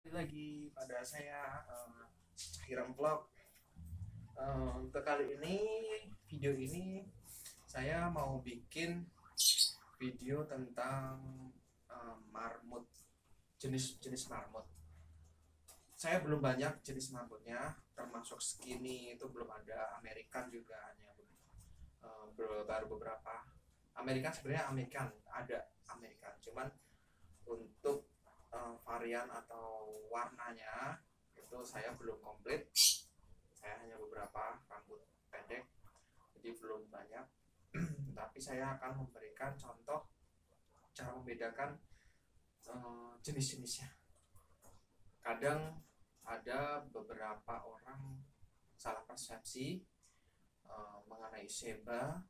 Lagi pada saya Hiram Vlog. Untuk kali ini video ini saya mau bikin video tentang marmut, jenis-jenis marmut. Saya belum banyak jenis marmutnya, termasuk skinny itu belum ada. American juga hanya baru beberapa. American sebenarnya ada American, cuman untuk varian atau warnanya itu saya belum komplit. Saya hanya beberapa rambut pendek, jadi belum banyak. Tapi saya akan memberikan contoh cara membedakan jenis-jenisnya. Kadang ada beberapa orang salah persepsi mengenai seba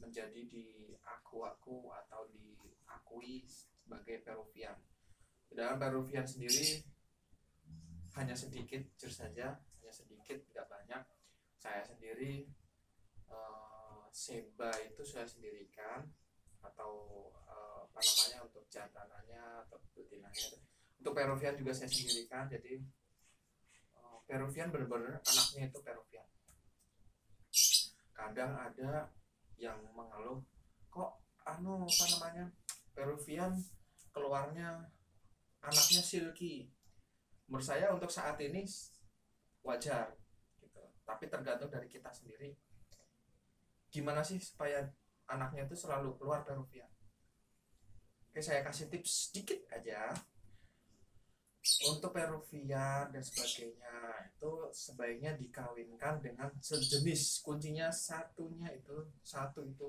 menjadi diaku-aku atau diakui sebagai Peruvian. Dalam Peruvian sendiri hanya sedikit saja, hanya sedikit, tidak banyak. Saya sendiri seba itu saya sendirikan, atau apa namanya, untuk jantanannya atau betinanya. Untuk Peruvian juga saya sendirikan. Jadi Peruvian benar-benar anaknya itu Peruvian. Kadang ada yang mengeluh, kok apa namanya, Peruvian keluarnya anaknya silky. Menurut saya untuk saat ini wajar gitu, tapi tergantung dari kita sendiri, gimana sih supaya anaknya itu selalu keluar Peruvian. Oke, saya kasih tips sedikit aja. Untuk Peruvian dan sebagainya itu sebaiknya dikawinkan dengan sejenis. Kuncinya satu itu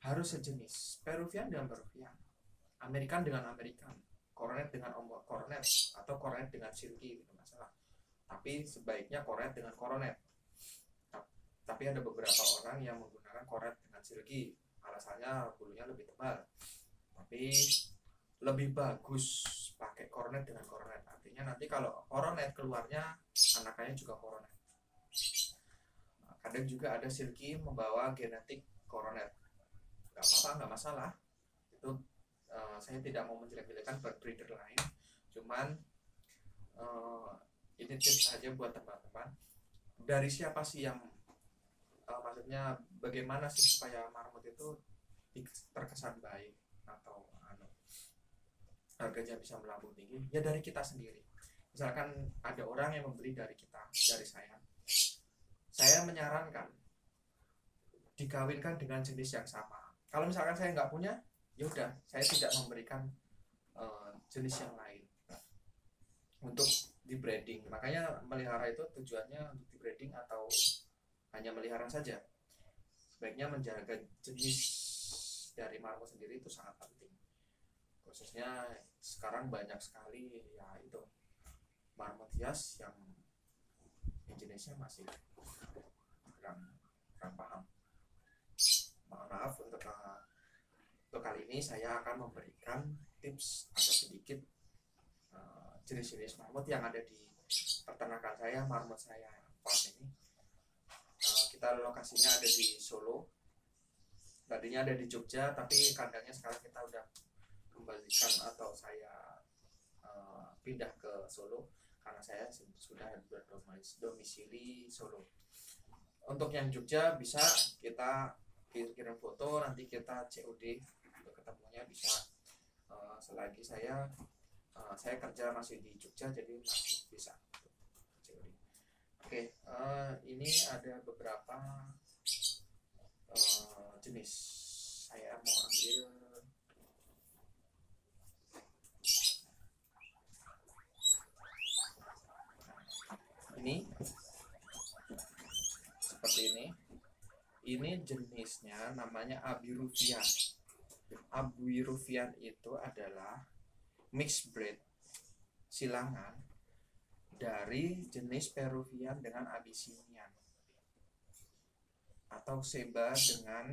harus sejenis. Peruvian dengan Peruvian, American dengan American, Cornet dengan Cornet, atau Cornet dengan Silky, gitu masalah. Tapi sebaiknya Cornet dengan Coronet. Tapi ada beberapa orang yang menggunakan Cornet dengan Silky, alasannya bulunya lebih tebal. Tapi lebih bagus pakai Coronet dengan Coronet. Artinya nanti kalau Coronet keluarnya anaknya juga Coronet. Kadang juga ada Silky membawa genetik Coronet. Gak apa-apa, nggak masalah. Itu saya tidak mau menjelek-jelekan breeder lain. Cuman ini tips aja buat teman-teman. Dari siapa sih yang maksudnya bagaimana sih supaya marmut itu terkesan baik atau harganya bisa melambung tinggi? Ya dari kita sendiri. Misalkan ada orang yang membeli dari kita, dari saya menyarankan dikawinkan dengan jenis yang sama. Kalau misalkan saya nggak punya, ya udah, saya tidak memberikan jenis yang lain untuk di breeding. Makanya melihara itu tujuannya untuk di breeding atau hanya melihara saja. Sebaiknya menjaga jenis dari marmut sendiri itu sangat penting. Khususnya sekarang banyak sekali ya itu marmut hias yang jenisnya masih kurang paham. Mohon maaf. Untuk kali ini saya akan memberikan tips agak sedikit jenis-jenis marmut yang ada di peternakan saya, marmut saya farm ini. Kita lokasinya ada di Solo. Tadinya ada di Jogja, tapi kandangnya sekarang kita udah kembalikan atau saya pindah ke Solo karena saya sudah berdomisili Solo. Untuk yang Jogja bisa kita kirim foto, nanti kita COD untuk ketemunya bisa. Selagi saya kerja masih di Jogja, jadi masih bisa COD. Oke, ini ada beberapa jenis. Saya mau ambil ini, seperti ini. Ini jenisnya namanya Abiruvian. Abiruvian itu adalah mixed breed, silangan dari jenis Peruvian dengan Abyssinian, atau Seba dengan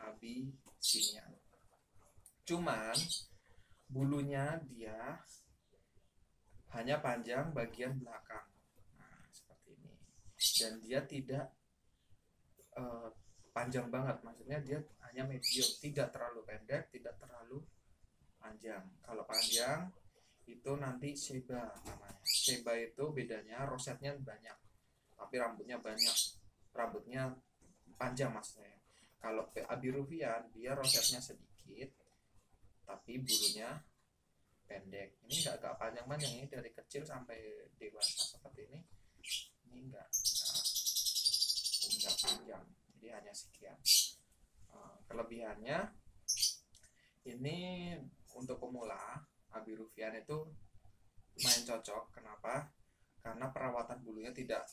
Abyssinian. Cuman bulunya dia hanya panjang bagian belakang, nah seperti ini. Dan dia tidak panjang banget, maksudnya dia hanya medium, tidak terlalu pendek, tidak terlalu panjang. Kalau panjang itu nanti Sheba namanya. Sheba itu bedanya rosetnya banyak tapi rambutnya panjang maksudnya. Kalau Abiruvian dia rosetnya sedikit tapi bulunya pendek. Ini nggak panjang-panjang, ini dari kecil sampai dewasa seperti ini nggak panjang, jadi hanya sekian. Kelebihannya ini untuk pemula Abiruvian itu main cocok. Kenapa? Karena perawatan bulunya tidak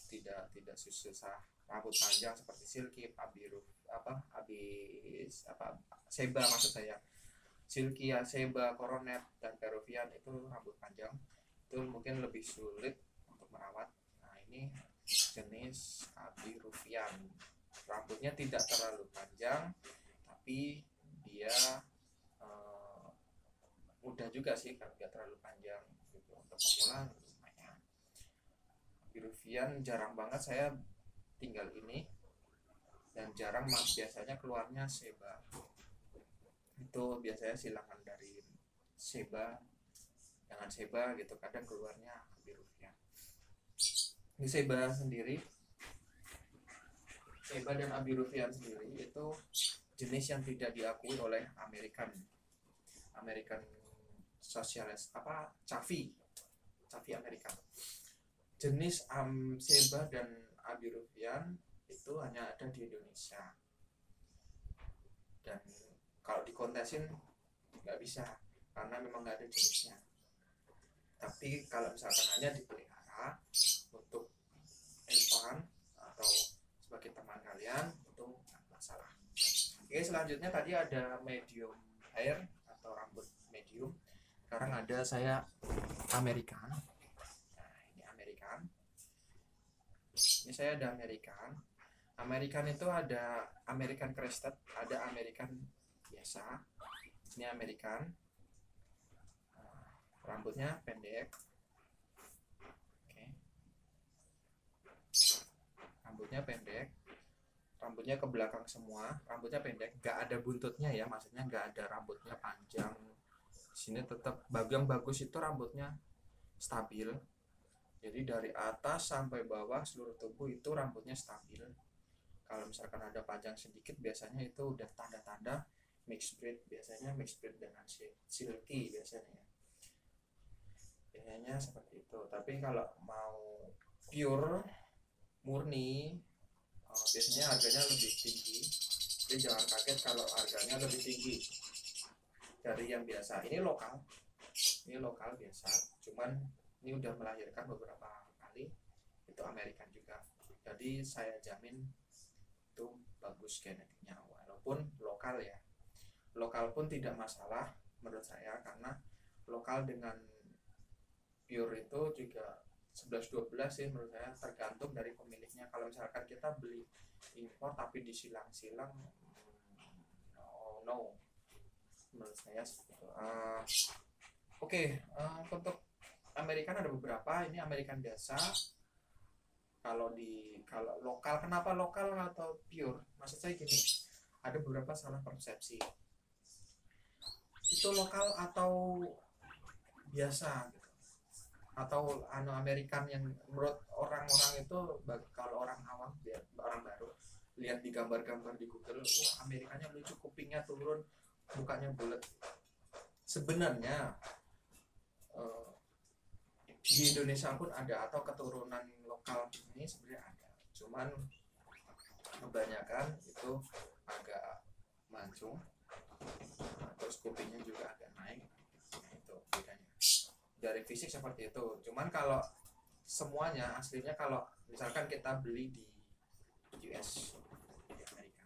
susah rambut panjang seperti silky, Sheba maksud saya. Silky, Sheba, Coronet, dan Peruvian itu rambut panjang, itu mungkin lebih sulit untuk merawat. Nah ini jenis Abiruvian, rambutnya tidak terlalu panjang tapi dia mudah juga sih kalau nggak terlalu panjang gitu. Untuk pemula lumayan. Abiruvian jarang banget saya tinggal ini, dan jarang biasanya keluarnya Sheba. Itu biasanya silangan dari Sheba dengan Sheba gitu, kadang keluarnya Abiruvian. Ini Sheba dan Abiruvian sendiri itu jenis yang tidak diakui oleh American Socialist Cavi Amerika. Jenis Sheba dan Abiruvian itu hanya ada di Indonesia, dan kalau dikontesin nggak bisa karena memang nggak ada jenisnya. Tapi kalau misalkan hanya dipelihara untuk fun atau sebagai teman kalian, itu nggak masalah. Oke, selanjutnya tadi ada medium hair atau rambut medium. Sekarang ada saya American. Nah, ini American. Ini saya ada American. American itu ada American Crested, ada American biasa. Ini American. Rambutnya pendek. Oke. Rambutnya pendek. Rambutnya ke belakang semua, rambutnya pendek, nggak ada buntutnya ya, maksudnya nggak ada rambutnya panjang. Di sini tetap yang bagus itu rambutnya stabil. Jadi dari atas sampai bawah seluruh tubuh itu rambutnya stabil. Kalau misalkan ada panjang sedikit, biasanya itu udah tanda-tanda mixed breed, biasanya mixed breed dengan silky biasanya seperti itu. Tapi kalau mau pure murni, biasanya harganya lebih tinggi. Jadi jangan kaget kalau harganya lebih tinggi dari yang biasa. Ini lokal biasa, cuman ini udah melahirkan beberapa kali. Itu American juga, jadi saya jamin itu bagus genetiknya, walaupun lokal ya. Lokal pun tidak masalah menurut saya, karena lokal dengan pure itu juga 11-12 sih menurut saya, tergantung dari pemiliknya. Kalau misalkan kita beli impor tapi disilang-silang, no menurut saya. Untuk American ada beberapa. Ini American biasa. Kalau lokal, kenapa lokal atau pure? Maksud saya gini, ada beberapa salah persepsi. Itu lokal atau biasa gitu, atau American yang menurut orang-orang itu, kalau orang awam, orang baru lihat di gambar-gambar di Google, Amerikanya lucu, kupingnya turun, mukanya bulat. Sebenarnya di Indonesia pun ada, atau keturunan lokal ini sebenarnya ada, cuman kebanyakan itu agak mancung, terus kupingnya juga agak naik. Itu bedanya dari fisik seperti itu. Cuman kalau semuanya aslinya, kalau misalkan kita beli di US, di Amerika,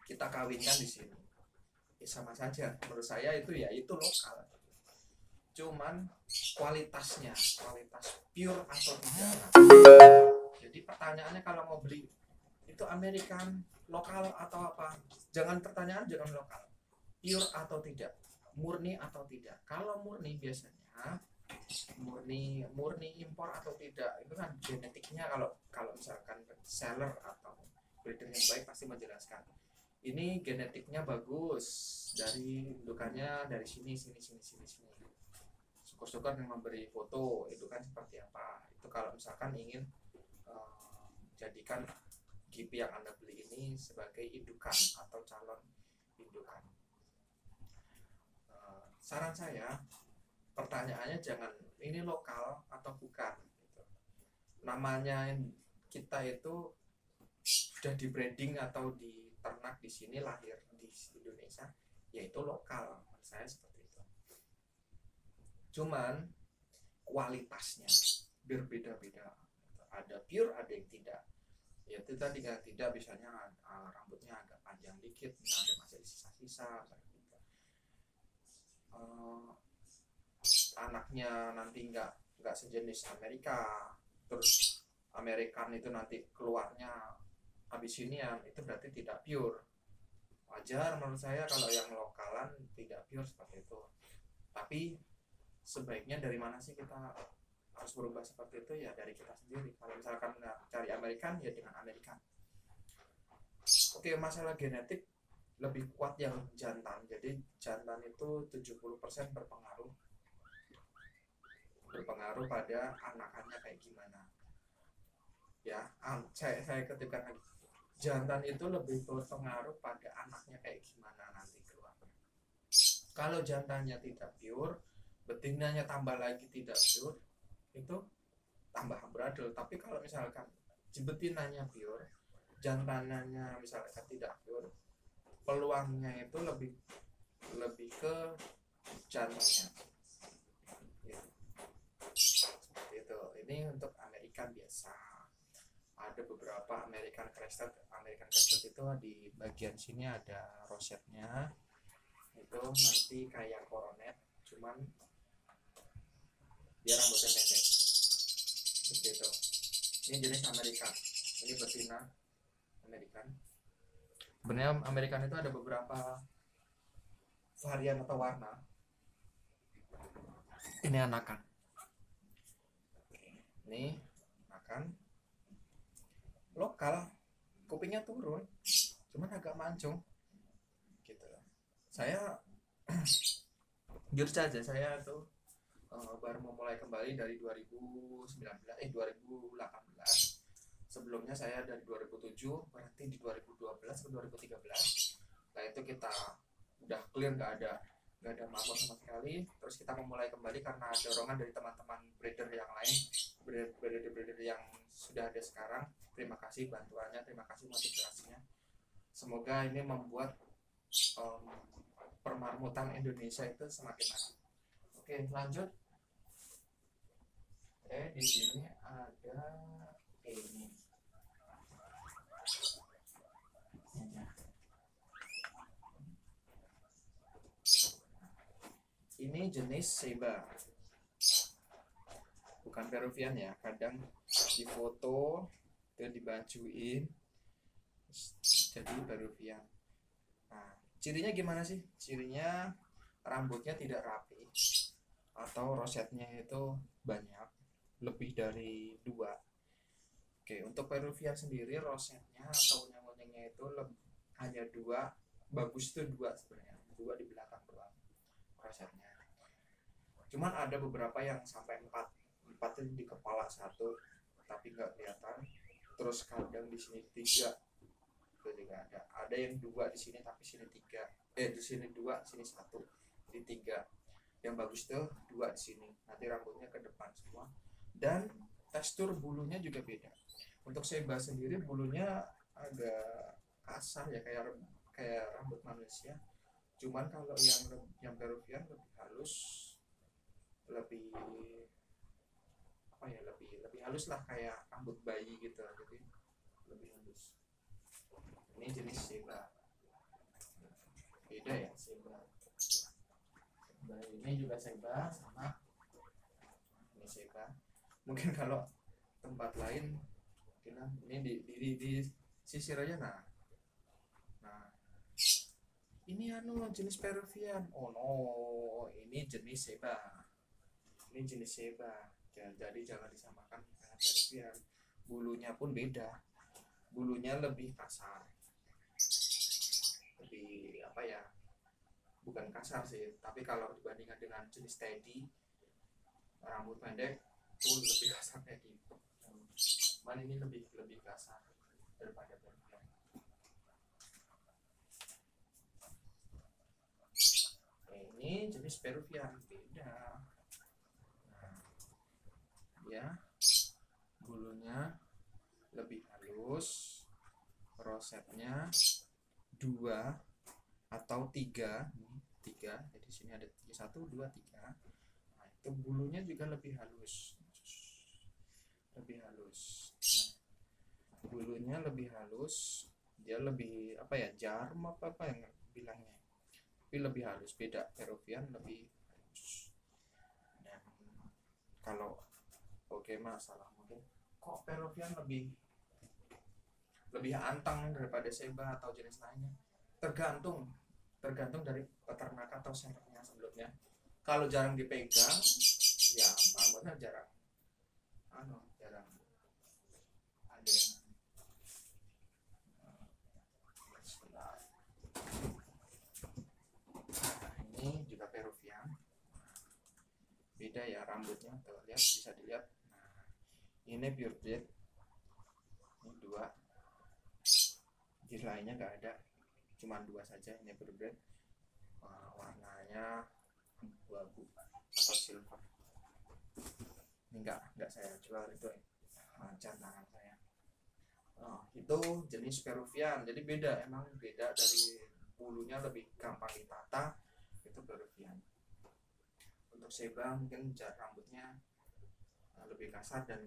kita kawinkan di sini, sama saja menurut saya. Itu lokal, cuman kualitas pure atau tidak. Jadi pertanyaannya kalau mau beli itu American lokal atau apa, jangan lokal, pure atau tidak, murni atau tidak. Kalau murni biasanya murni impor atau tidak, itu kan genetiknya. Kalau misalkan seller atau breeder yang baik pasti menjelaskan ini genetiknya bagus, dari indukannya dari sini, Costuker yang memberi foto itu kan seperti apa. Itu kalau misalkan ingin jadikan GP yang Anda beli ini sebagai indukan atau calon indukan. Saran saya, pertanyaannya jangan ini lokal atau bukan gitu. Namanya kita itu sudah di breeding atau di ternak di sini, lahir di Indonesia, yaitu lokal. Menurut saya seperti itu. Cuman kualitasnya berbeda-beda. Ada pure, ada yang tidak. Ya itu tadi kan, tidak misalnya rambutnya agak panjang dikit, ada masih sisa-sisa gitu. Anaknya nanti nggak sejenis Amerika, terus Amerikan itu nanti keluarnya Abyssinian, itu berarti tidak pure. Wajar menurut saya kalau yang lokalan tidak pure seperti itu. Tapi sebaiknya dari mana sih kita harus berubah seperti itu? Ya dari kita sendiri. Kalau misalkan cari Amerikan, ya dengan Amerikan. Oke, masalah genetik lebih kuat yang jantan. Jadi jantan itu 70% berpengaruh pada anakannya kayak gimana. Ya, saya ketika jantan itu lebih berpengaruh pada anaknya kayak gimana nanti keluar. Kalau jantannya tidak pure, betinanya tambah lagi tidak pure, itu tambah amburadul. Tapi kalau misalkan betinanya pure, jantannya misalkan tidak pure, peluangnya itu lebih ke jantannya. Itu. Ini untuk American biasa. Ada beberapa American Crested itu di bagian sini ada rosetnya, itu nanti kayak coronet, cuman dia rambutnya pendek seperti itu. Ini jenis American, ini betina American. Sebenarnya American itu ada beberapa varian atau warna. Ini anakan, ini anakan lokal, kupingnya turun, cuman agak mancung gitu. Saya jujur saja, saya tuh baru memulai kembali dari 2018. Sebelumnya saya dari 2007 berhenti di 2012 ke 2013. Nah itu kita udah clear, nggak ada mamut sama sekali. Terus kita memulai kembali karena dorongan dari teman-teman breeder yang lain, breeder yang sudah ada sekarang. Terima kasih bantuannya, terima kasih motivasinya. Semoga ini membuat permarmutan Indonesia itu semakin maju. Oke, lanjut. Di sini ada ini. Ini jenis Seba, bukan Peruvian ya. Kadang di foto dan dibajuin jadi Peruvian. Nah, cirinya gimana sih? Cirinya rambutnya tidak rapi atau rosetnya itu banyak, lebih dari 2. Oke, untuk Peruvian sendiri rosetnya atau unyeng-unyengnya itu hanya 2. Bagus itu 2 sebenarnya, 2 di belakang doang rosetnya. Cuman ada beberapa yang sampai 4 itu di kepala 1 tapi nggak kelihatan. Terus kadang di sini 3 itu juga ada yang 2 di sini tapi sini 3, di sini 2 sini 1, di 3. Yang bagus tuh 2 di sini, nanti rambutnya ke depan semua. Dan tekstur bulunya juga beda. Untuk Seba sendiri bulunya agak kasar ya, kayak rambut manusia. Cuman kalau yang Peruvian lebih halus, lebih halus lah, kayak rambut bayi gitu, jadi lebih halus. Ini jenis Seba, beda ya Seba. Ini juga Seba, sama ini Seba. Mungkin kalau tempat lain ini di sisir aja. Nah ini jenis Peruvian. Oh no, ini jenis Seba. Ini jenis Seba. Jadi jangan disamakan dengan Peruvian. Bulunya pun beda. Bulunya lebih kasar. Lebih bukan kasar sih, tapi kalau dibandingkan dengan jenis Teddy rambut pendek tuh lebih kasar kayak gitu. Cuman ini lebih kasar daripada Peruvian. Ini jenis Peruvian beda. Nah, ya bulunya lebih halus, rosetnya 2 atau 3, jadi sini ada 1, 2, 3. Nah, itu bulunya juga lebih halus, nah, bulunya lebih halus, dia lebih apa ya, jarum apa yang bilangnya, tapi lebih halus, beda. Peruvian lebih halus. Dan kalau oke masalah mungkin kok Peruvian lebih antang daripada Seba atau jenis lainnya, tergantung dari peternak atau senternya sebelumnya. Kalau jarang dipegang ya rambutnya jarang jarang ada yang sebentar. Nah, ini juga Peruvian, beda ya rambutnya, tuh lihat, bisa dilihat. Nah, ini purebred, ini 2, di lainnya nggak ada, cuma 2 saja. Ini purebred, warnanya abu-abu atau silver. Ini enggak saya jual, itu tangan saya. Itu jenis Peruvian, jadi beda, emang beda, dari bulunya lebih gampang ditata, itu Peruvian. Untuk Seba mungkin rambutnya lebih kasar dan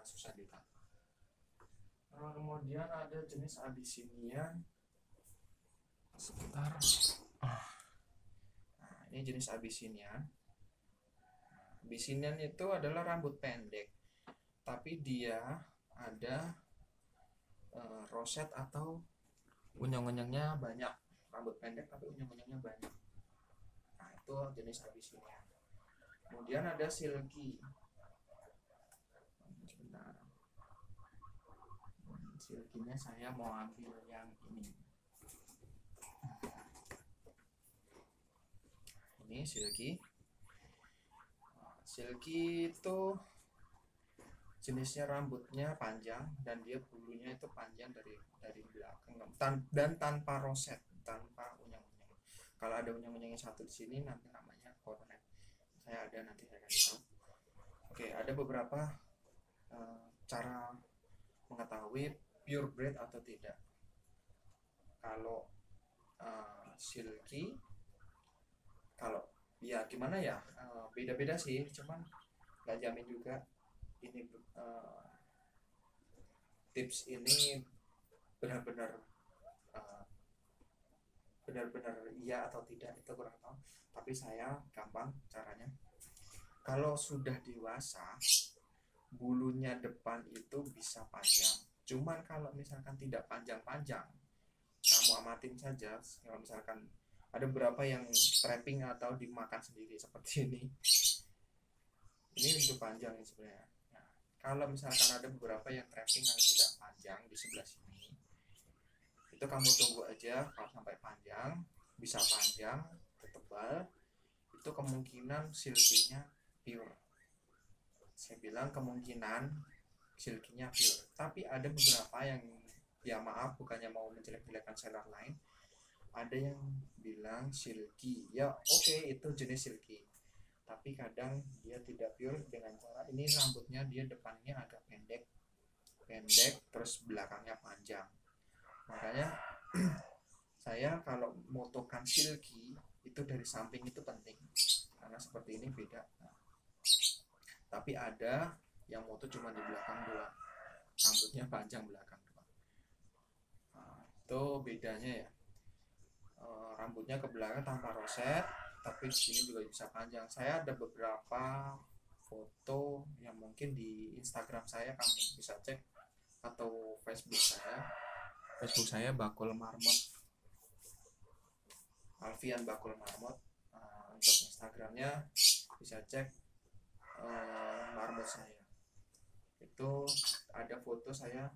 susah ditata. Kemudian ada jenis Abyssinian sekitar. Nah, ini jenis Abyssinian. Abyssinian itu adalah rambut pendek, tapi dia ada roset atau unyang-unyangnya banyak. Rambut pendek tapi unyang-unyangnya banyak. Nah, itu jenis Abyssinian. Kemudian ada silky. Sebentar. Silky-nya saya mau ambil yang ini. Ini silky. Silky itu jenisnya rambutnya panjang dan dia bulunya itu panjang dari belakang dan tanpa roset, tanpa unyang-unyang. Kalau ada unyang-unyangnya satu di sini nanti namanya coronet. Saya ada, nanti saya kasih tahu. Oke, ada beberapa cara mengetahui purebred atau tidak. Kalau silky, kalau ya gimana ya, beda-beda sih, cuman nggak jamin juga. Ini tips ini benar-benar iya atau tidak itu kurang tahu, tapi saya gampang caranya. Kalau sudah dewasa, bulunya depan itu bisa panjang, cuman kalau misalkan tidak panjang-panjang, kamu amatin saja. Kalau misalkan ada beberapa yang trapping atau dimakan sendiri seperti ini untuk panjang sebenarnya. Nah, kalau misalkan ada beberapa yang trapping yang tidak panjang di sebelah sini, itu kamu tunggu aja kalau sampai panjang, bisa panjang, tebal, itu kemungkinan silky-nya pure. Saya bilang kemungkinan silky-nya pure, tapi ada beberapa yang, ya maaf, bukannya mau menjelek-jelekan seller lain, ada yang bilang silky, ya oke, itu jenis silky, tapi kadang dia tidak pure dengan cara ini, rambutnya dia depannya agak pendek, terus belakangnya panjang. Makanya saya kalau motokan silky itu dari samping itu penting, karena seperti ini beda. Nah, tapi ada yang moto cuma di belakang doang, rambutnya panjang belakang doang. Nah, itu bedanya ya. Rambutnya ke belakang tanpa roset, tapi di sini juga bisa panjang. Saya ada beberapa foto yang mungkin di Instagram saya kamu bisa cek, atau Facebook saya Bakul Marmot, Alfian Bakul Marmot. Untuk Instagramnya bisa cek marmot saya. Itu ada foto saya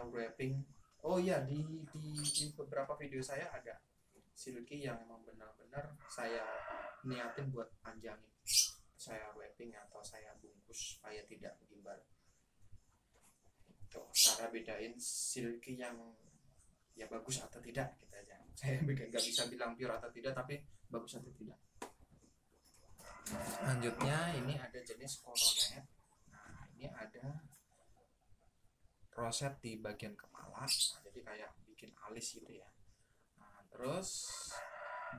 wrapping. Oh iya, di beberapa video saya ada silky yang emang benar-benar saya niatin buat panjangin, saya wrapping atau saya bungkus supaya tidak gimbal. Tuh, cara bedain silky yang ya bagus atau tidak gitu aja. Saya nggak bisa bilang pure atau tidak, tapi bagus atau tidak. Selanjutnya ini ada jenis coronet. Nah, ini ada roset di bagian kepala, nah, jadi kayak bikin alis gitu ya. Nah, terus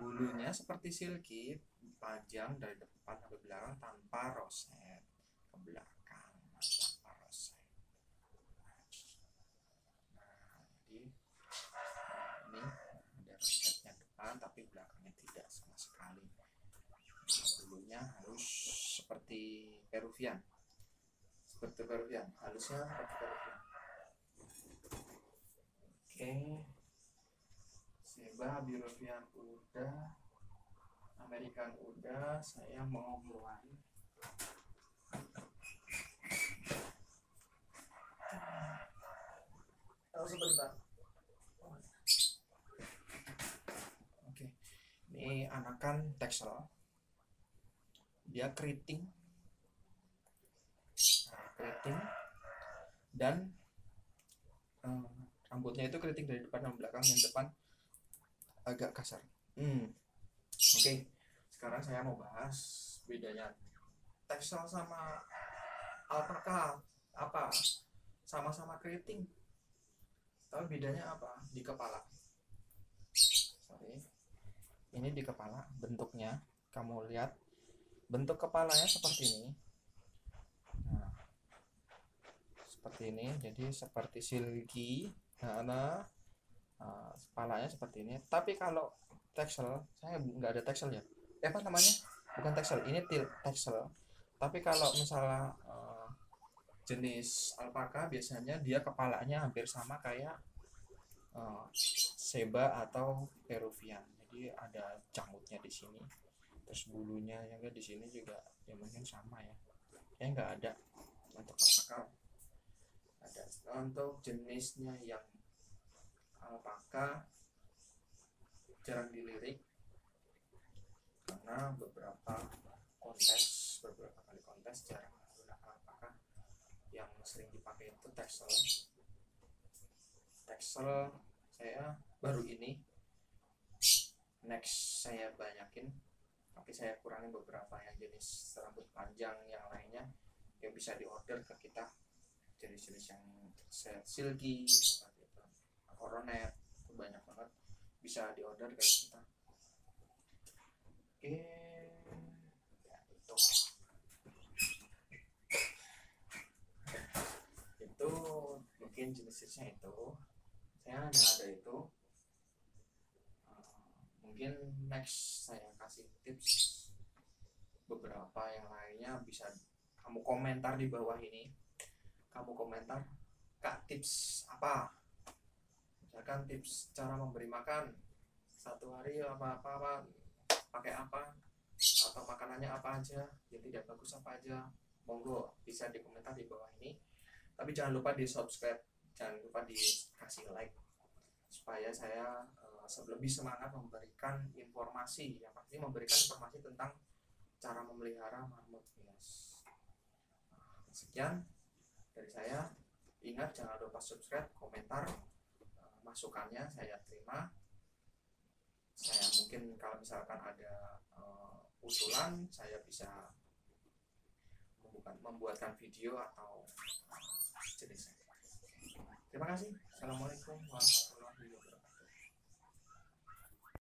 bulunya seperti silky, panjang dari depan sampai belakang tanpa roset ke belakang, tanpa roset. Nah, jadi ini ada rosetnya depan tapi belakangnya tidak sama sekali. Nah, bulunya halus seperti Peruvian, halusnya seperti Peruvian. Oke, Seba Peruvian udah, American udah, saya mau keluarin. Sebentar. Oke, ini anakan Texel, dia keriting, dan rambutnya itu keriting dari depan dan belakang, yang depan agak kasar. Oke, sekarang saya mau bahas bedanya Texel sama alpaka. Apa? Sama-sama keriting, tapi bedanya apa? Di kepala. Sorry, ini di kepala bentuknya. Kamu lihat bentuk kepalanya seperti ini. Nah, seperti ini, jadi seperti silky. Nah, kepalanya seperti ini. Tapi kalau Texel, saya nggak ada Texel ya. Apa namanya? Bukan Texel, ini Texel. Tapi kalau misalnya jenis alpaka, biasanya dia kepalanya hampir sama kayak Seba atau Peruvian. Jadi ada jangutnya di sini. Terus bulunya yang di sini juga ya mungkin sama ya. Ya nggak ada untuk alpaka. Ada untuk jenisnya yang alpaka jarang dilirik karena beberapa kali kontes jarang menggunakan alpaka. Yang sering dipakai itu Texel saya baru ini, next saya banyakin, tapi saya kurangin beberapa yang jenis rambut panjang yang lainnya yang bisa diorder ke kita, jenis-jenis yang silky seperti itu, coronet itu banyak banget bisa diorder ke kita. Oke, ya itu mungkin jenis-jenisnya itu. Saya hanya ada itu. Mungkin next saya kasih tips beberapa yang lainnya, bisa kamu komentar di bawah ini. Kamu komentar, Kak, tips apa? Misalkan tips cara memberi makan satu hari apa pakai apa, atau makanannya apa aja, yang tidak bagus apa aja, monggo bisa dikomentar di bawah ini. Tapi jangan lupa di subscribe, jangan lupa dikasih like supaya saya lebih semangat memberikan informasi, yang pasti memberikan informasi tentang cara memelihara marmut hias. Sekian dari saya. Ingat, jangan lupa subscribe, komentar, masukannya saya terima. Saya mungkin kalau misalkan ada usulan, saya bisa membuatkan video atau jenisnya. Terima kasih. Assalamualaikum warahmatullahi wabarakatuh.